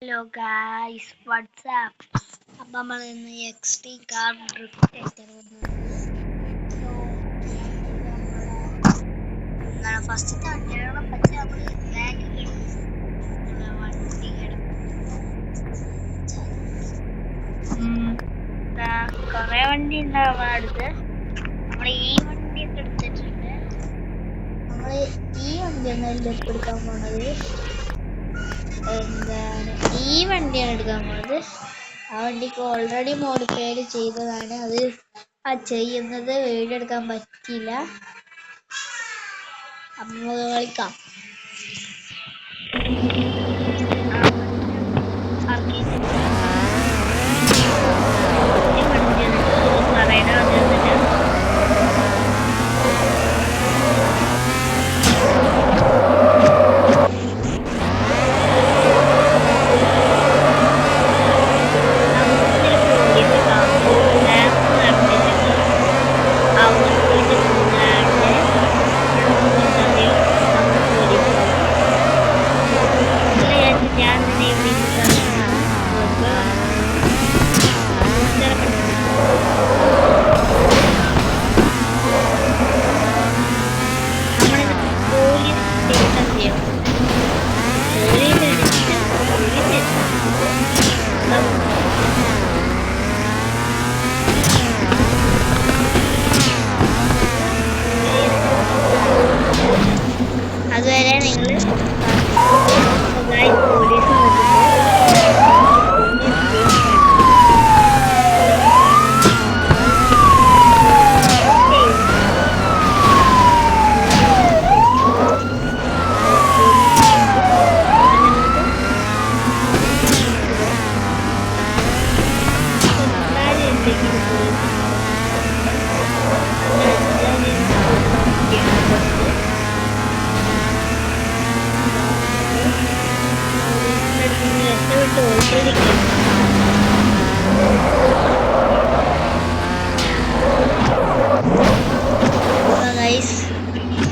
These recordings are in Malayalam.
Hello guys, what's up? അപ്പം നമ്മൾ ഇന്ന് XT കാർ ഡ്രിഫ്റ്റ് ആയിട്ടാണ് വന്നത്. സോ നമ്മളെ ഫസ്റ്റത്തെ വണ്ടിയാണ്, പക്ഷെ നമ്മൾ ബാക്ക് വണ്ടി കുറേ വണ്ടി ഉണ്ടാവും അടുത്ത്. നമ്മൾ ഈ വണ്ടിയൊക്കെ എടുത്തിട്ടുണ്ട്. നമ്മൾ ഈ വണ്ടിയൊന്നും ഇപ്പം എടുക്കാൻ പോണത്. എന്താണ് ഈ വണ്ടിയാണ് എടുക്കാൻ പോകുന്നത്. ആ വണ്ടിക്ക് ഓൾറെഡി മോഡിഫൈഡ് ചെയ്തതാണ്. അത് ചെയ്യുന്നത് വീഡിയോ എടുക്കാൻ പറ്റില്ല. അമ്മ കളിക്കാം. അതുവരെ നിങ്ങൾ പോലീസ്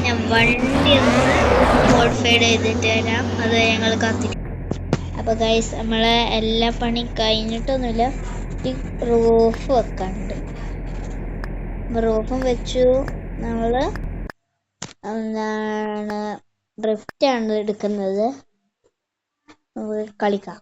ഞാൻ വണ്ടി ഒന്ന് മോഡിഫൈഡ് ചെയ്തിട്ട് വരാം. അത് ഞങ്ങൾ കാത്തിരിക്കും. അപ്പോൾ ഗൈസ്, നമ്മളെ എല്ലാ പണി കഴിഞ്ഞിട്ടൊന്നുമില്ല. ഈ റൂഫ് വെക്കാനുണ്ട്. റൂഫും വെച്ചു. നമ്മൾ എന്താണ് ഡ്രിഫ്റ്റാണ് എടുക്കുന്നത്. നമുക്ക് കളിക്കാം.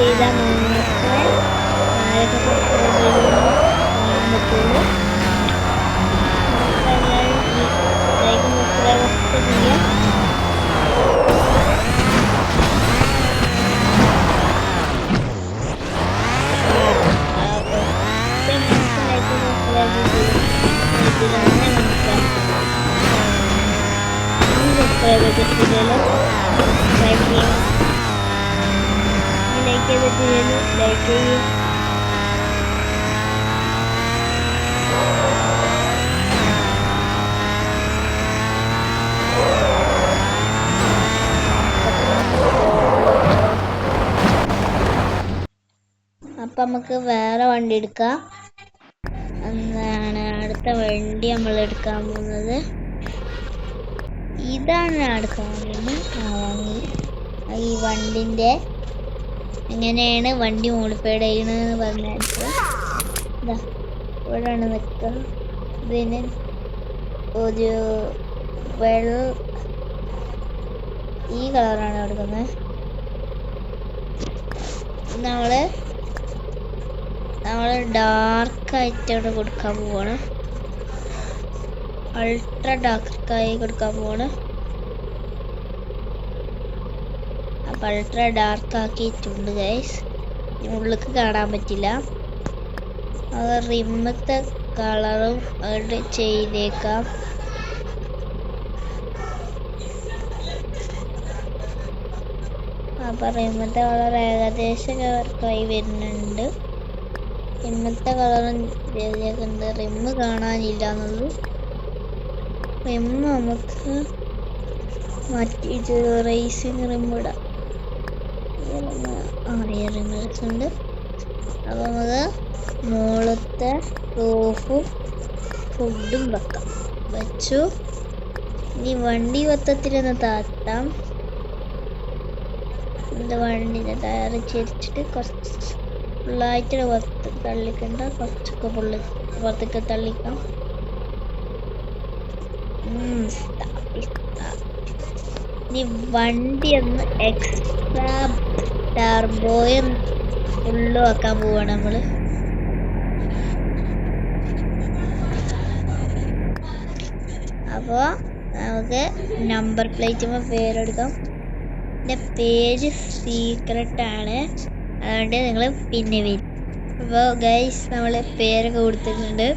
ചെയ്താൽ മാത്രമേ പറ്റുള്ളൂ. അപ്പം നമുക്ക് വേറെ വണ്ടി എടുക്കാം. എന്താണ് അടുത്ത വണ്ടി നമ്മൾ എടുക്കാൻ പോകുന്നത്? ഇതാണ് എടുക്കാൻ പോകുന്നത്. ഈ വണ്ടിൻ്റെ എങ്ങനെയാണ് വണ്ടി മോഡിഫൈഡ് ചെയ്യണമെന്ന് പറഞ്ഞാൽ ഇതാ ഇവിടെയാണ് നിൽക്കുക. ഇതിന് ഒരു ഈ കളറാണ് എടുക്കുന്നത്. നമ്മൾ ഡാർക്കായിട്ടാണ് കൊടുക്കാൻ പോവാണ്. അൾട്രാ ഡാർക്കായി കൊടുക്കാൻ പോവാണ്. അപ്പം അൾട്രാ ഡാർക്ക് ആക്കിയിട്ടുണ്ട് ഗൈസ്. ഉള്ളിലേക്ക് കാണാൻ പറ്റില്ല. അത് റിമ്മത്തെ കളറും ചെയ്തേക്കാം. റിമ്മത്തെ കളർ ഏകദേശം കറക്റ്റായി വരുന്നുണ്ട്. റിമ്മത്തെ കളറും ചെയ്തേക്കുന്നുണ്ട്. റിമ്മ് കാണാനില്ല എന്നുള്ളൂ. റിമ്മ് നമുക്ക് മാറ്റിയിട്ട് റേസിങ് റിമ്മ് ഇടാം. ഈ റിമ്മ് ഉണ്ട്. അപ്പൊ നമുക്ക് മുകളത്തെ റൂഫും ഫുഡും വെക്കാം. വെച്ചു. ഇനി വണ്ടി മൊത്തത്തിലൊന്ന് താത്താം. വണ്ടിന്റെ ടയർ ചെരിച്ചിട്ട് കുറച്ച് ഫുള്ളായിട്ട് പുറത്തേക്ക് തള്ളിക്കണ്ട, കുറച്ചൊക്കെ പുറത്തേക്ക് തള്ളിക്കാം. ഇനി വണ്ടി ഒന്ന് എക്സ്ട്രാ ടർബോയും ഫുള്ള് വെക്കാൻ പോവാണ് നമ്മള്. അപ്പോ നമുക്ക് നമ്പർ പ്ലേറ്റുമ്പോൾ പേരെടുക്കാം. എൻ്റെ പേര് സീക്രട്ട് ആണ്, അതുകൊണ്ട് നിങ്ങൾ പിന്നെ വരും. അപ്പോൾ ഗൈസ് നമ്മൾ പേരൊക്കെ കൊടുത്തിട്ടുണ്ട്.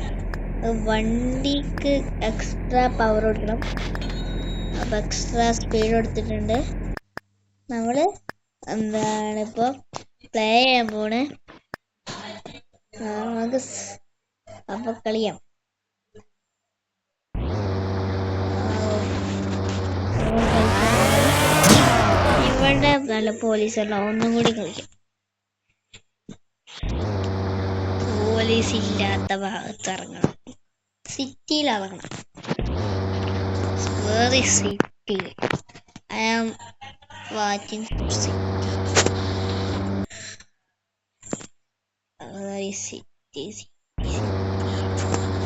വണ്ടിക്ക് എക്സ്ട്രാ പവർ കൊടുക്കണം. അപ്പോൾ എക്സ്ട്രാ സ്പീഡ് കൊടുത്തിട്ടുണ്ട്. നമ്മൾ എന്താണ് ഇപ്പോൾ പ്ലേ ചെയ്യാൻ പോണ്. നമുക്ക് അപ്പോൾ കളിയാം. ഇവിടെ നല്ല പോലീസുള്ള ഒന്നും കൂടി കളിക്കാം. പോലീസ് ഇല്ലാത്ത ഭാഗത്ത് ഇറങ്ങണം. സിറ്റിയിൽ ഇറങ്ങണം. വേറെ city. I am watching city.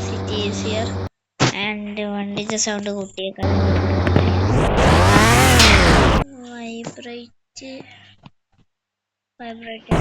City is here. And വണ്ടിന്റെ സൗണ്ട് കൂട്ടിയേക്കാം. Vibrate vibrate